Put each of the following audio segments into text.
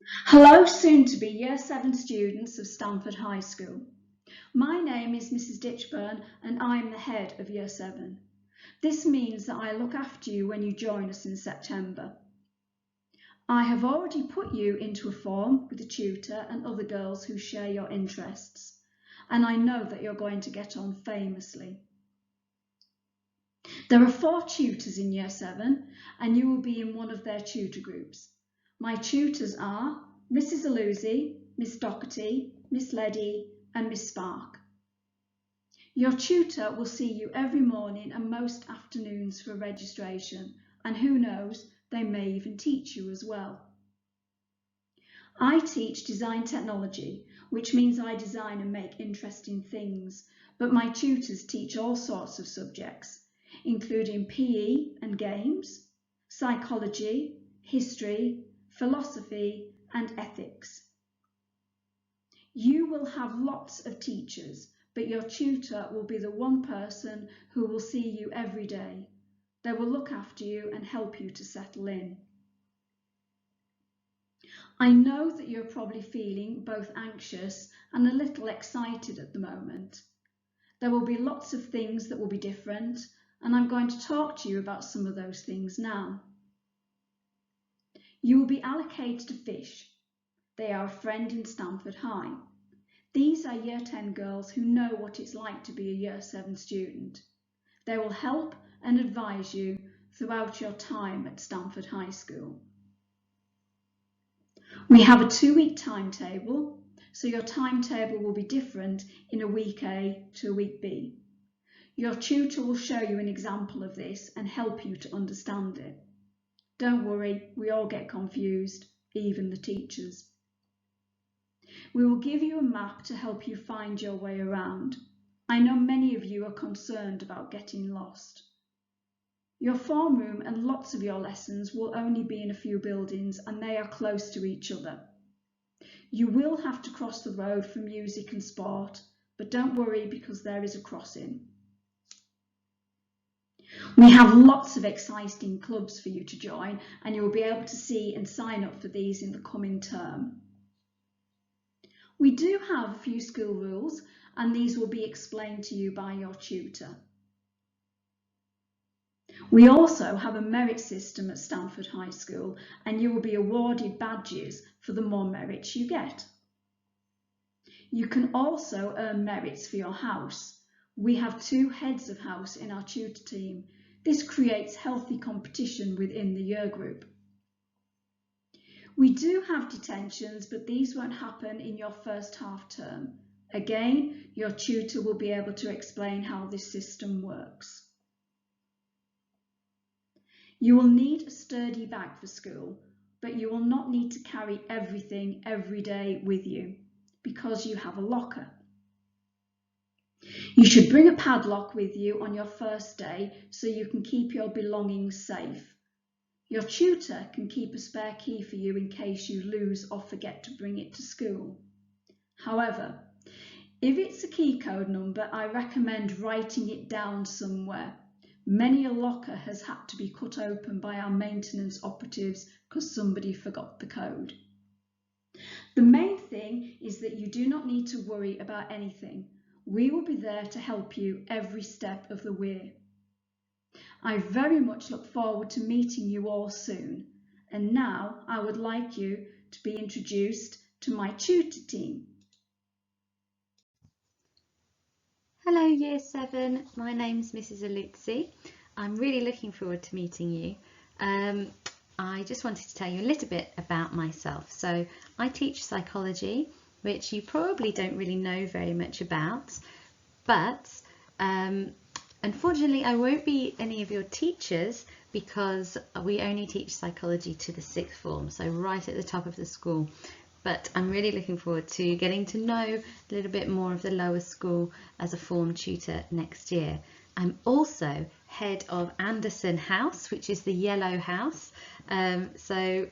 Hello, soon to be Year 7 students of Stamford High School. My name is Mrs. Ditchburn and I'm the head of Year 7. This means that I look after you when you join us in September. I have already put you into a form with a tutor and other girls who share your interests, and I know that you're going to get on famously. There are 4 tutors in Year 7 and you will be in one of their tutor groups. My tutors are Mrs. Aluzzi, Miss Doherty, Miss Leddy and Miss Spark. Your tutor will see you every morning and most afternoons for registration, and who knows, they may even teach you as well. I teach design technology, which means I design and make interesting things, but my tutors teach all sorts of subjects, including PE and games, psychology, history, philosophy and ethics. You will have lots of teachers, but your tutor will be the one person who will see you every day. They will look after you and help you to settle in. I know that you're probably feeling both anxious and a little excited at the moment. There will be lots of things that will be different, and I'm going to talk to you about some of those things now. You will be allocated a fish. They are a friend in Stamford High. These are Year 10 girls who know what it's like to be a Year 7 student. They will help and advise you throughout your time at Stamford High School. We have a 2-week timetable, so your timetable will be different in a week A to a week B. Your tutor will show you an example of this and help you to understand it. Don't worry, we all get confused, even the teachers. We will give you a map to help you find your way around. I know many of you are concerned about getting lost. Your form room and lots of your lessons will only be in a few buildings and they are close to each other. You will have to cross the road for music and sport, but don't worry because there is a crossing. We have lots of exciting clubs for you to join and you will be able to see and sign up for these in the coming term. We do have a few school rules and these will be explained to you by your tutor. We also have a merit system at Stamford High School and you will be awarded badges for the more merits you get. You can also earn merits for your house. We have 2 heads of house in our tutor team. This creates healthy competition within the year group. We do have detentions, but these won't happen in your first half term. Again, your tutor will be able to explain how this system works. You will need a sturdy bag for school, but you will not need to carry everything every day with you because you have a locker. You should bring a padlock with you on your first day so you can keep your belongings safe. Your tutor can keep a spare key for you in case you lose or forget to bring it to school. However, if it's a key code number, I recommend writing it down somewhere. Many a locker has had to be cut open by our maintenance operatives because somebody forgot the code. The main thing is that you do not need to worry about anything. We will be there to help you every step of the way. I very much look forward to meeting you all soon. And now I would like you to be introduced to my tutor team. Hello Year 7, my name's Mrs. Aluzzi. I'm really looking forward to meeting you. I just wanted to tell you a little bit about myself. So I teach psychology, which you probably don't really know very much about, but unfortunately I won't be any of your teachers because we only teach psychology to the 6th form, so right at the top of the school. But I'm really looking forward to getting to know a little bit more of the lower school as a form tutor next year. I'm also head of Anderson House, which is the yellow house. So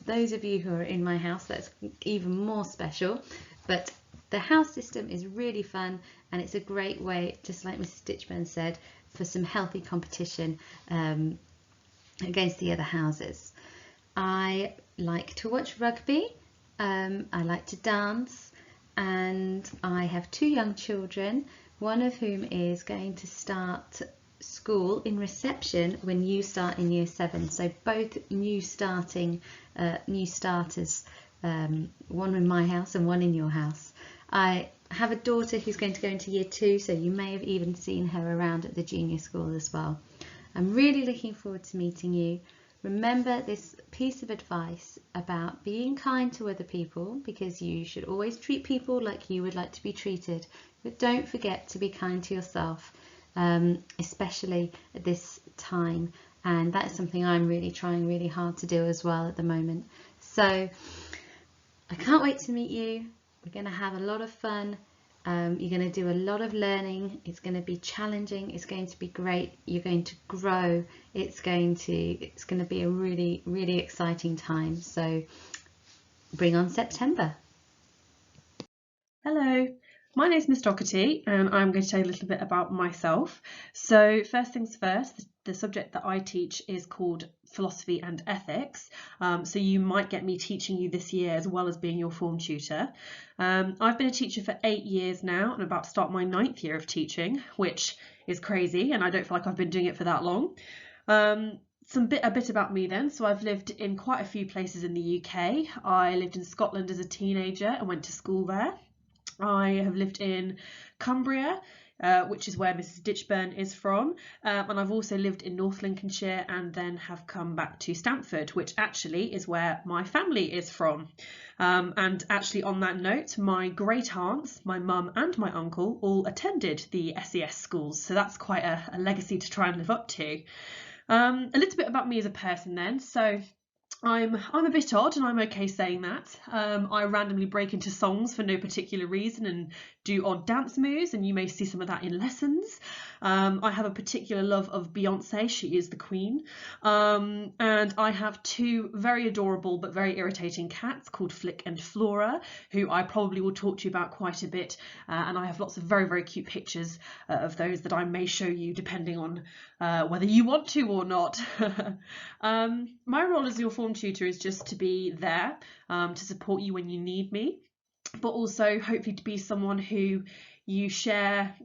those of you who are in my house, that's even more special. But the house system is really fun and it's a great way, just like Mrs. Ditchburn said, for some healthy competition against the other houses. I like to watch rugby, I like to dance, and I have 2 young children, one of whom is going to start school in reception when you start in year 7. So both new starters, one in my house and one in your house. I have a daughter who's going to go into year 2, so you may have even seen her around at the junior school as well. I'm really looking forward to meeting you. Remember this piece of advice about being kind to other people, because you should always treat people like you would like to be treated. But don't forget to be kind to yourself, especially at this time. And that is something I'm really trying really hard to do as well at the moment. So I can't wait to meet you. We're going to have a lot of fun. You're going to do a lot of learning. It's going to be challenging. It's going to be great. You're going to grow. It's going to be a really, really exciting time. So bring on September. Hello, my name is Miss Doherty and I'm going to tell you a little bit about myself. So first things first, the subject that I teach is called philosophy and ethics. So you might get me teaching you this year as well as being your form tutor. I've been a teacher for 8 years now and about to start my 9th year of teaching, which is crazy, and I don't feel like I've been doing it for that long. A bit about me then. So I've lived in quite a few places in the UK. I lived in Scotland as a teenager and went to school there. I have lived in Cumbria, which is where Mrs. Ditchburn is from, and I've also lived in North Lincolnshire and then have come back to Stamford, which actually is where my family is from. And actually on that note, my great aunts, my mum and my uncle all attended the SES schools, so that's quite a legacy to try and live up to. A little bit about me as a person then. So I'm a bit odd, and I'm okay saying that. I randomly break into songs for no particular reason and do odd dance moves, and you may see some of that in lessons. I have a particular love of Beyonce. She is the queen. And I have 2 very adorable but very irritating cats called Flick and Flora, who I probably will talk to you about quite a bit. And I have lots of very, very cute pictures of those that I may show you depending on whether you want to or not. My role as your form tutor is just to be there to support you when you need me, but also hopefully to be someone who you share,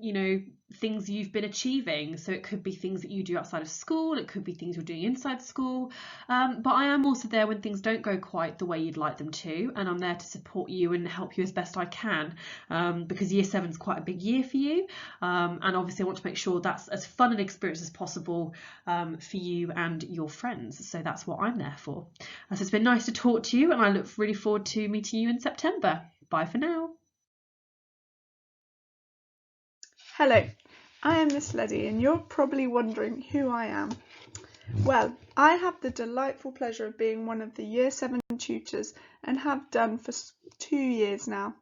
things you've been achieving. So it could be things that you do outside of school, it could be things you're doing inside school, but I am also there when things don't go quite the way you'd like them to, and I'm there to support you and help you as best I can, because year 7 is quite a big year for you, and obviously I want to make sure that's as fun an experience as possible for you and your friends. So that's what I'm there for. So it's been nice to talk to you, and I look really forward to meeting you in September. Bye for now. Hello, I am Miss Leddy, and you're probably wondering who I am. Well, I have the delightful pleasure of being one of the Year 7 tutors and have done for 2 years now.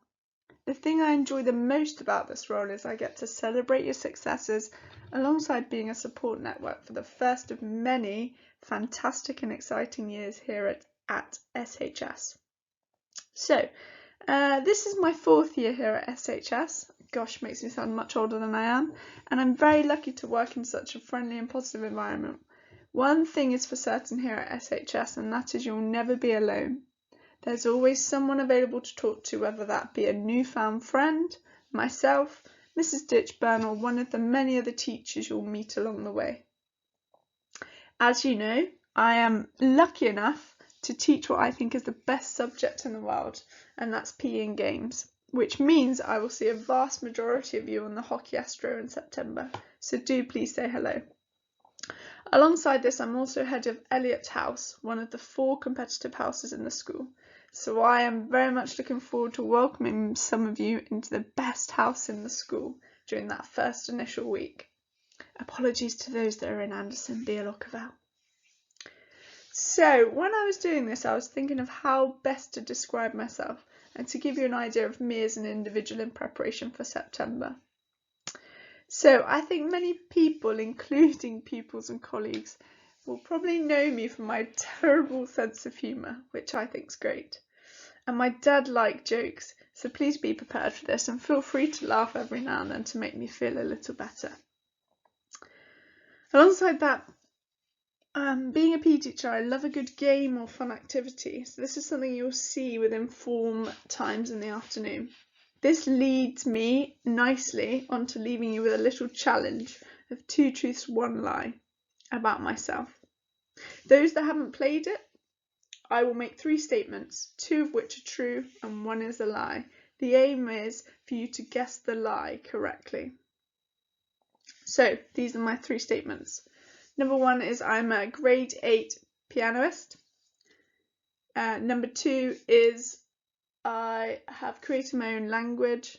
The thing I enjoy the most about this role is I get to celebrate your successes alongside being a support network for the first of many fantastic and exciting years here at SHS. So, this is my 4th year here at SHS. Gosh, makes me sound much older than I am, and I'm very lucky to work in such a friendly and positive environment. One thing is for certain here at SHS, and that is you'll never be alone. There's always someone available to talk to, whether that be a newfound friend, myself, Mrs. Ditchburn, or one of the many other teachers you'll meet along the way. As you know, I am lucky enough to teach what I think is the best subject in the world, and that's PE and games, which means I will see a vast majority of you on the Hockey Astro in September, so do please say hello. Alongside this, I'm also head of Elliot House, one of the 4 competitive houses in the school, so I am very much looking forward to welcoming some of you into the best house in the school during that first initial week. Apologies to those that are in Anderson, Beale or Cavell. So when I was doing this, I was thinking of how best to describe myself and to give you an idea of me as an individual in preparation for September. So I think many people, including pupils and colleagues, will probably know me for my terrible sense of humour, which I think's great. And my dad-like jokes, so please be prepared for this and feel free to laugh every now and then to make me feel a little better. Alongside that, Being a PE teacher, I love a good game or fun activity. So this is something you'll see within form times in the afternoon. This leads me nicely onto leaving you with a little challenge of 2 truths, 1 lie about myself. Those that haven't played it, I will make 3 statements, 2 of which are true and 1 is a lie. The aim is for you to guess the lie correctly. So these are my 3 statements. Number 1 is I'm a grade 8 pianist. Number 2 is I have created my own language.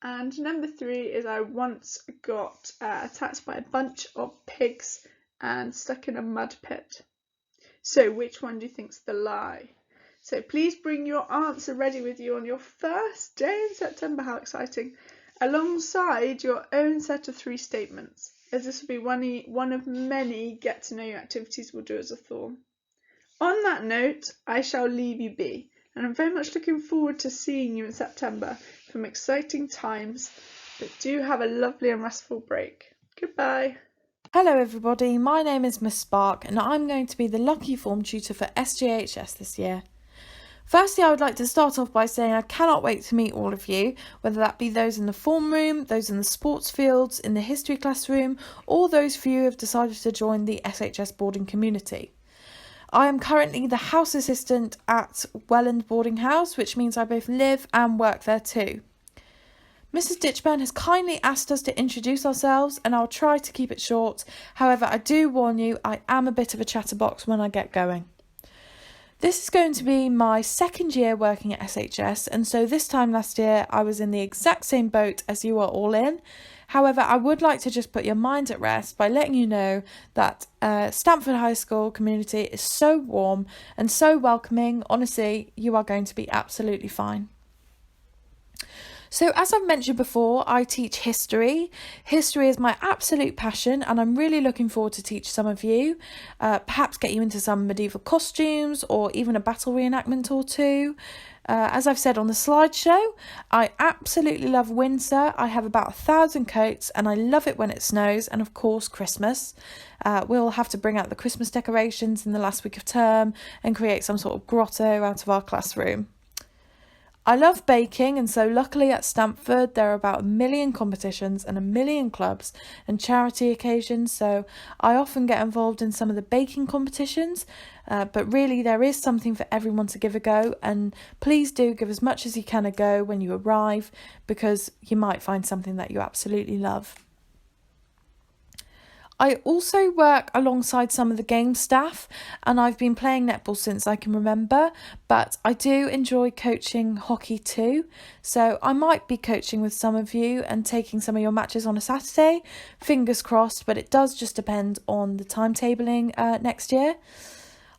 And number 3 is I once got attacked by a bunch of pigs and stuck in a mud pit. So which one do you think's the lie? So please bring your answer ready with you on your first day in September. How exciting! Alongside your own set of 3 statements, as this will be one of many get to know you activities we'll do as a form. On that note, I shall leave you be, and I'm very much looking forward to seeing you in September from exciting times, but do have a lovely and restful break. Goodbye. Hello everybody, my name is Miss Spark and I'm going to be the lucky form tutor for SHS this year. Firstly, I would like to start off by saying I cannot wait to meet all of you, whether that be those in the form room, those in the sports fields, in the history classroom, or those of you who have decided to join the SHS boarding community. I am currently the house assistant at Welland Boarding House, which means I both live and work there too. Mrs. Ditchburn has kindly asked us to introduce ourselves and I'll try to keep it short. However, I do warn you, I am a bit of a chatterbox when I get going. This is going to be my 2nd year working at SHS, and so this time last year I was in the exact same boat as you are all in. However, I would like to just put your minds at rest by letting you know that Stamford High School community is so warm and so welcoming. Honestly, you are going to be absolutely fine. So as I've mentioned before, I teach history. History is my absolute passion and I'm really looking forward to teach some of you, perhaps get you into some medieval costumes or even a battle reenactment or 2. As I've said on the slideshow, I absolutely love winter. I have about 1,000 coats and I love it when it snows, and of course Christmas. We'll have to bring out the Christmas decorations in the last week of term and create some sort of grotto out of our classroom. I love baking, and so luckily at Stamford there are about 1 million competitions and 1 million clubs and charity occasions, so I often get involved in some of the baking competitions, but really there is something for everyone to give a go, and please do give as much as you can a go when you arrive, because you might find something that you absolutely love. I also work alongside some of the game staff, and I've been playing netball since I can remember, but I do enjoy coaching hockey too, so I might be coaching with some of you and taking some of your matches on a Saturday, fingers crossed, but it does just depend on the timetabling next year.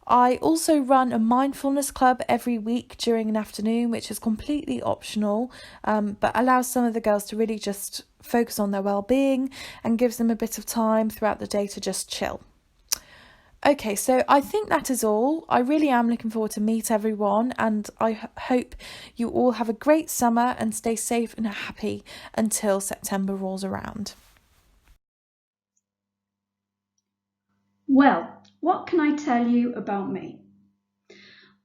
I also run a mindfulness club every week during an afternoon, which is completely optional, but allows some of the girls to really just focus on their well-being and gives them a bit of time throughout the day to just chill. Okay, so I think that is all. I really am looking forward to meet everyone, and I hope you all have a great summer and stay safe and happy until September rolls around. Well, what can I tell you about me?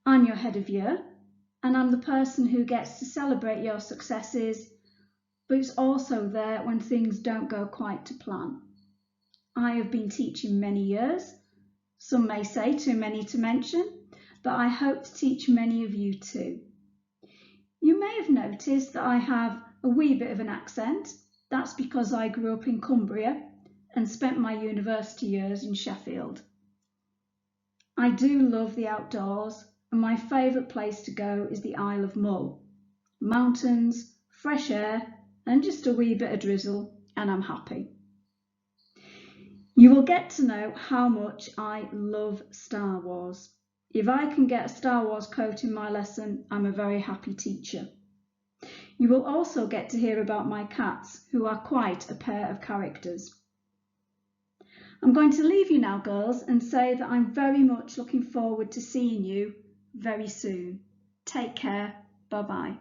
I'm your head of year, and I'm the person who gets to celebrate your successes, but it's also there when things don't go quite to plan. I have been teaching many years, some may say too many to mention, but I hope to teach many of you too. You may have noticed that I have a wee bit of an accent. That's because I grew up in Cumbria and spent my university years in Sheffield. I do love the outdoors, and my favourite place to go is the Isle of Mull. Mountains, fresh air, and just a wee bit of drizzle, and I'm happy. You will get to know how much I love Star Wars. If I can get a Star Wars quote in my lesson, I'm a very happy teacher. You will also get to hear about my cats, who are quite a pair of characters. I'm going to leave you now, girls, and say that I'm very much looking forward to seeing you very soon. Take care. Bye-bye.